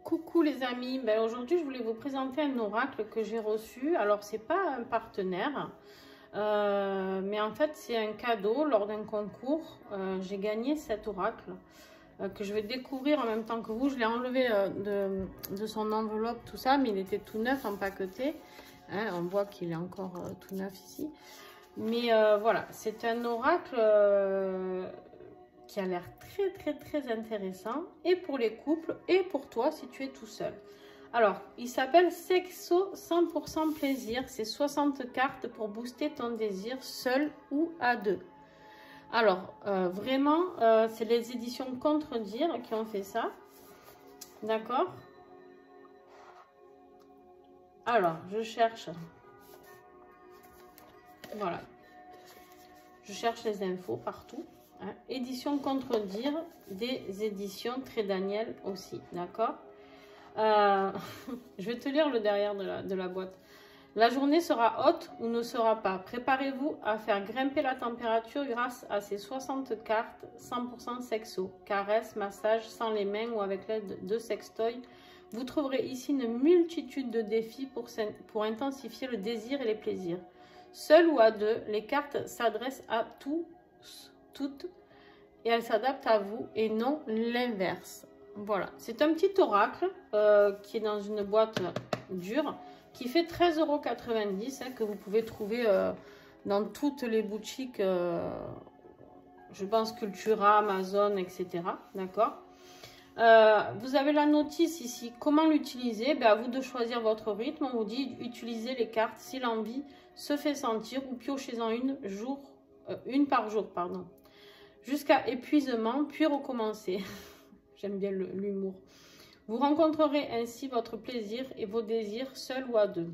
Coucou les amis, ben, aujourd'hui je voulais vous présenter un oracle que j'ai reçu. Alors c'est pas un partenaire, mais en fait c'est un cadeau lors d'un concours. J'ai gagné cet oracle que je vais découvrir en même temps que vous. Je l'ai enlevé de son enveloppe, tout ça, mais il était tout neuf, empaqueté. Hein, on voit qu'il est encore tout neuf ici. Mais voilà, c'est un oracle qui a l'air très intéressant, et pour les couples et pour toi si tu es tout seul. Alors, il s'appelle Sexo 100% plaisir. C'est 60 cartes pour booster ton désir seul ou à deux. Alors, vraiment, c'est les éditions Contredire qui ont fait ça. D'accord? Alors, je cherche. Voilà. Je cherche les infos partout. Hein. Édition Contredire, des éditions Très Daniel aussi, d'accord. Je vais te lire le derrière de la boîte. La journée sera haute ou ne sera pas. Préparez-vous à faire grimper la température grâce à ces 60 cartes 100% sexo. Caresses, massages sans les mains ou avec l'aide de sextoys. Vous trouverez ici une multitude de défis pour intensifier le désir et les plaisirs. Seul ou à deux, les cartes s'adressent à tous, toutes, et elles s'adaptent à vous et non l'inverse. Voilà, c'est un petit oracle qui est dans une boîte dure qui fait 13,90 € hein, que vous pouvez trouver dans toutes les boutiques, je pense Cultura, Amazon, etc. D'accord. Vous avez la notice ici. Comment l'utiliser? Ben, à vous de choisir votre rythme. On vous dit utiliser les cartes si l'envie se fait sentir ou piochez-en une par jour, pardon, jusqu'à épuisement, puis recommencer. J'aime bien l'humour. Vous rencontrerez ainsi votre plaisir et vos désirs seuls ou à deux.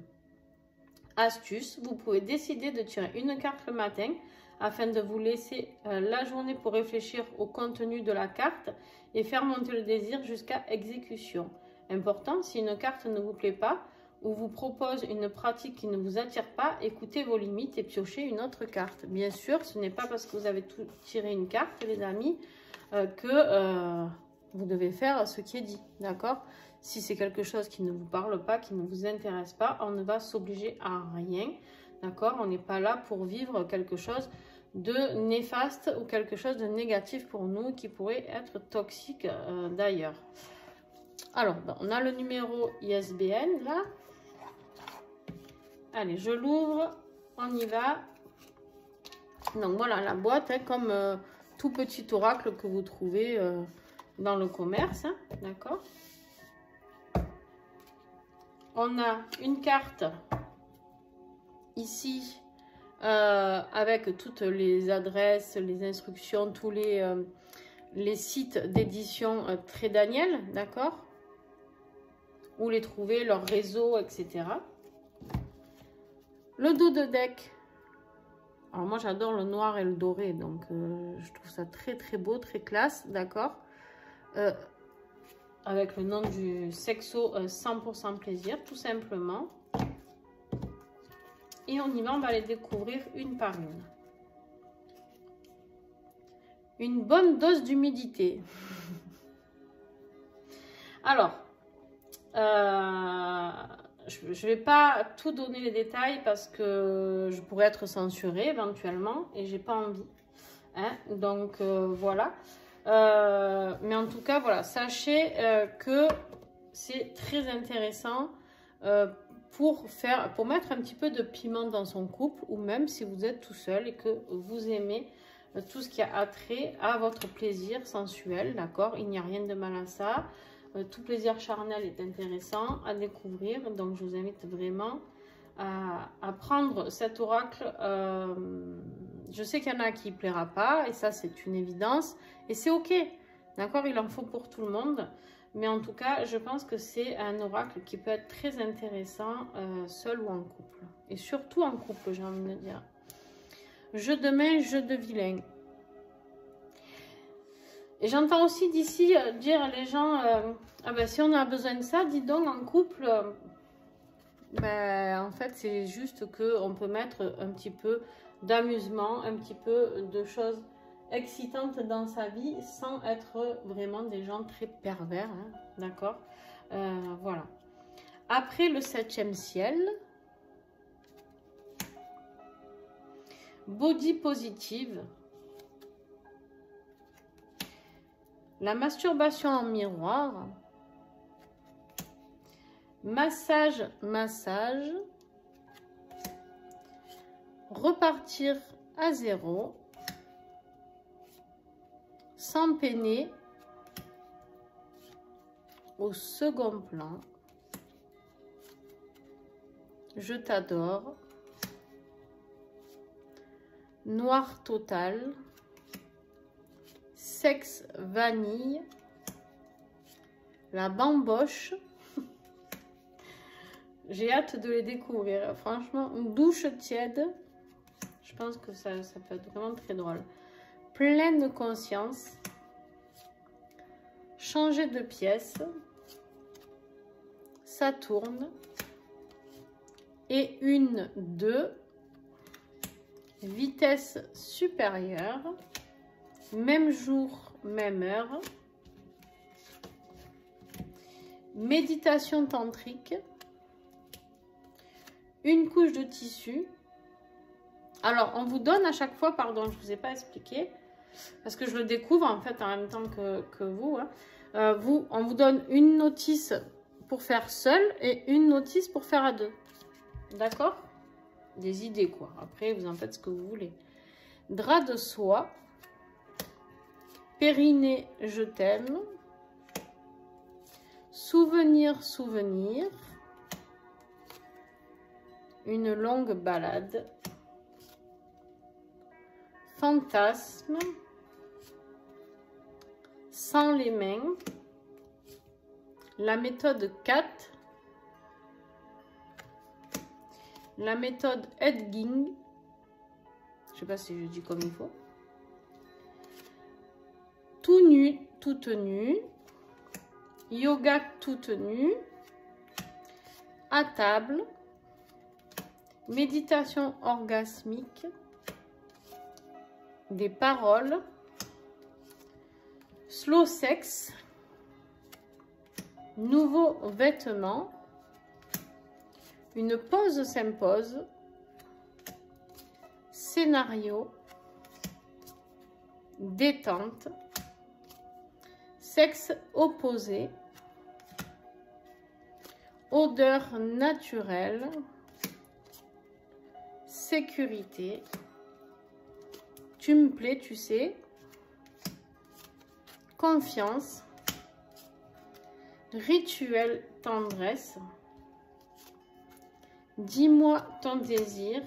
Astuce, vous pouvez décider de tirer une carte le matin afin de vous laisser la journée pour réfléchir au contenu de la carte et faire monter le désir jusqu'à exécution. Important, si une carte ne vous plaît pas ou vous propose une pratique qui ne vous attire pas, écoutez vos limites et piochez une autre carte. Bien sûr, ce n'est pas parce que vous avez tiré une carte, les amis, que vous devez faire ce qui est dit, d'accord? Si c'est quelque chose qui ne vous parle pas, qui ne vous intéresse pas, on ne va s'obliger à rien, d'accord? On n'est pas là pour vivre quelque chose de néfaste ou quelque chose de négatif pour nous qui pourrait être toxique d'ailleurs. Alors, on a le numéro ISBN là. Allez, je l'ouvre, on y va. Donc voilà la boîte, hein, comme tout petit oracle que vous trouvez dans le commerce, hein, d'accord. On a une carte ici avec toutes les adresses, les instructions, tous les sites d'édition Très Daniel, d'accord, où les trouver, leur réseau, etc. Le dos de deck. Alors moi j'adore le noir et le doré, donc je trouve ça très beau, très classe, d'accord. Avec le nom du Sexo 100% plaisir, tout simplement. Et on y va, on va les découvrir une par une. Une bonne dose d'humidité. Alors, je ne vais pas tout donner les détails parce que je pourrais être censurée éventuellement et j'ai pas envie. Hein, donc voilà. Mais en tout cas, voilà, sachez que c'est très intéressant pour mettre un petit peu de piment dans son couple, ou même si vous êtes tout seul et que vous aimez tout ce qui a attrait à votre plaisir sensuel, d'accord. Il n'y a rien de mal à ça. Tout plaisir charnel est intéressant à découvrir, donc je vous invite vraiment à prendre cet oracle. Je sais qu'il y en a qui ne plaira pas, et ça c'est une évidence, et c'est ok, d'accord, il en faut pour tout le monde, mais en tout cas je pense que c'est un oracle qui peut être très intéressant seul ou en couple, et surtout en couple, j'ai envie de dire. Jeu de main, jeu de vilain. Et j'entends aussi d'ici dire les gens, ah ben, si on a besoin de ça, dis donc en couple, ben, en fait c'est juste qu'on peut mettre un petit peu d'amusement, un petit peu de choses excitantes dans sa vie sans être vraiment des gens très pervers. Hein. D'accord? Voilà. Après le 7e ciel, body positive, la masturbation en miroir, massage, repartir à 0, sans peiner, au second plan, je t'adore, noir total, sexe vanille, la bamboche. J'ai hâte de les découvrir. Franchement, une douche tiède, je pense que ça peut être vraiment très drôle. Pleine conscience, changer de pièce, ça tourne, et 1, 2, vitesse supérieure, même jour, même heure, méditation tantrique, une couche de tissu. Alors, on vous donne à chaque fois, pardon, je ne vous ai pas expliqué, parce que je le découvre en fait en même temps que vous, hein. On vous donne une notice pour faire seul et une notice pour faire à 2. D'accord? Des idées, quoi. Après, vous en faites ce que vous voulez. Drap de soie, périnée, je t'aime, souvenir, une longue balade, fantasme, sans les mains, la méthode 4, la méthode Edging, je sais pas si je dis comme il faut, tout nu, toute nue, yoga toute nue, à table, méditation orgasmique, des paroles, slow sex, nouveaux vêtements, une pause s'impose, scénario, détente, sexe opposé, odeur naturelle, sécurité, tu me plais, tu sais, confiance, rituel tendresse, dis-moi ton désir,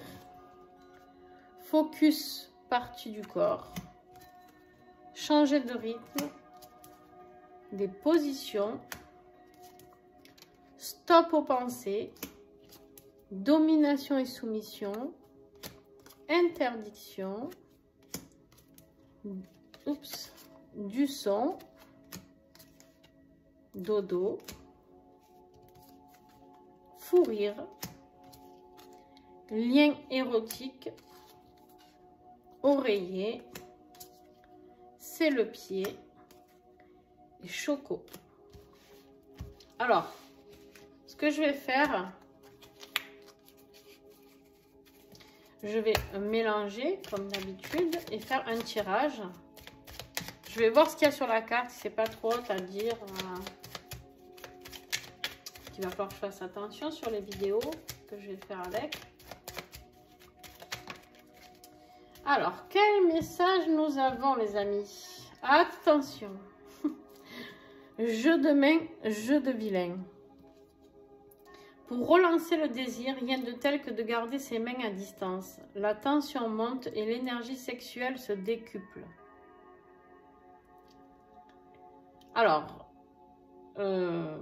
focus partie du corps, changer de rythme, des positions, stop aux pensées, domination et soumission, interdiction, du son, dodo, fou rire, lien érotique, oreiller, c'est le pied et choco. Alors, ce que je vais faire, je vais mélanger comme d'habitude et faire un tirage. Je vais voir ce qu'il y a sur la carte, si c'est pas trop haute à dire. Il va falloir que je fasse attention sur les vidéos que je vais faire avec. Alors, quel message nous avons, les amis? Attention. Jeu de main, jeu de vilain. Pour relancer le désir, rien de tel que de garder ses mains à distance. La tension monte et l'énergie sexuelle se décuple. Alors, je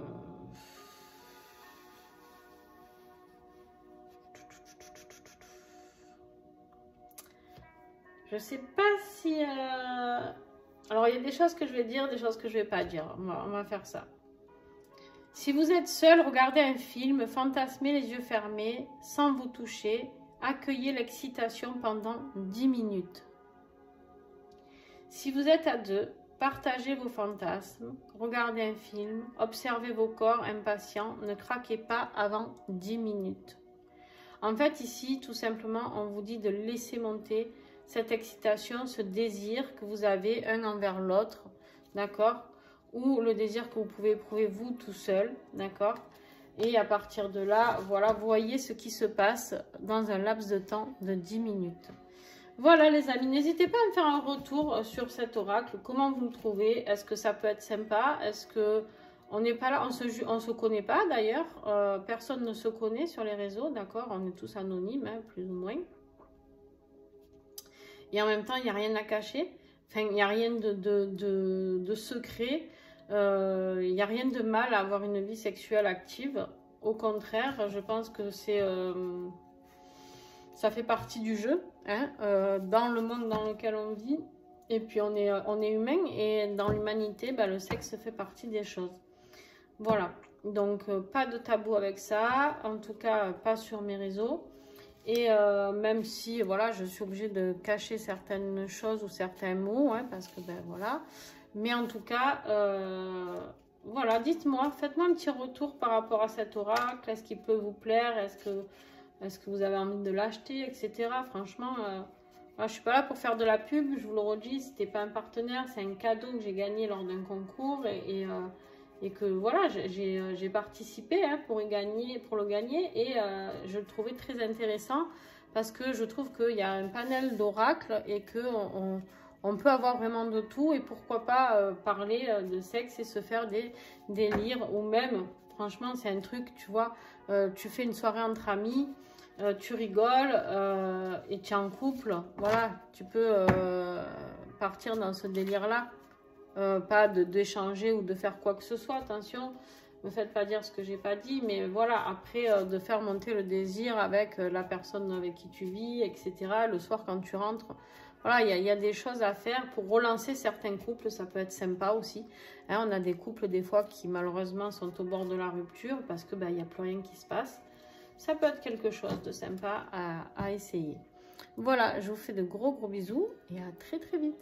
sais pas si... Alors, il y a des choses que je vais dire, des choses que je vais pas dire. On va faire ça. Si vous êtes seul, regardez un film, fantasmez les yeux fermés, sans vous toucher, accueillez l'excitation pendant 10 minutes. Si vous êtes à deux, Partagez vos fantasmes, regardez un film, observez vos corps impatients, ne craquez pas avant 10 minutes. En fait, ici, tout simplement, on vous dit de laisser monter cette excitation, ce désir que vous avez un envers l'autre, d'accord? Ou le désir que vous pouvez éprouver vous tout seul, d'accord? Et à partir de là, voilà, voyez ce qui se passe dans un laps de temps de 10 minutes. Voilà les amis, n'hésitez pas à me faire un retour sur cet oracle. Comment vous le trouvez? Est-ce que ça peut être sympa? Est-ce que on n'est pas là, on se connaît pas d'ailleurs. Personne ne se connaît sur les réseaux, d'accord? On est tous anonymes, hein, plus ou moins. Et en même temps, il n'y a rien à cacher. Enfin, il n'y a rien de secret. Il n'y a rien de mal à avoir une vie sexuelle active. Au contraire, je pense que c'est... ça fait partie du jeu, hein, dans le monde dans lequel on vit. Et puis on est humain et dans l'humanité, ben, le sexe fait partie des choses. Voilà, donc pas de tabou avec ça, en tout cas pas sur mes réseaux. Et même si voilà, je suis obligée de cacher certaines choses ou certains mots, hein, parce que ben voilà. Mais en tout cas, voilà, dites-moi, faites-moi un petit retour par rapport à cet oracle. Est-ce qu'il peut vous plaire? Est-ce que vous avez envie de l'acheter, etc. Franchement, je ne suis pas là pour faire de la pub, je vous le redis, c'était pas un partenaire, c'est un cadeau que j'ai gagné lors d'un concours et que voilà, j'ai participé, hein, pour le gagner et je le trouvais très intéressant parce que je trouve qu'il y a un panel d'oracles et qu'on on peut avoir vraiment de tout et pourquoi pas parler de sexe et se faire des délires ou même, franchement, c'est un truc, tu vois, tu fais une soirée entre amis, tu rigoles et tu es en couple, voilà, tu peux partir dans ce délire-là. Pas d'échanger ou de faire quoi que ce soit, attention, ne me faites pas dire ce que j'ai pas dit, mais voilà, après de faire monter le désir avec la personne avec qui tu vis, etc. Le soir quand tu rentres, voilà, il y a des choses à faire pour relancer certains couples, ça peut être sympa aussi. Hein, on a des couples des fois qui malheureusement sont au bord de la rupture parce que il n'y a plus rien qui se passe. Ça peut être quelque chose de sympa à essayer. Voilà, je vous fais de gros bisous et à très vite.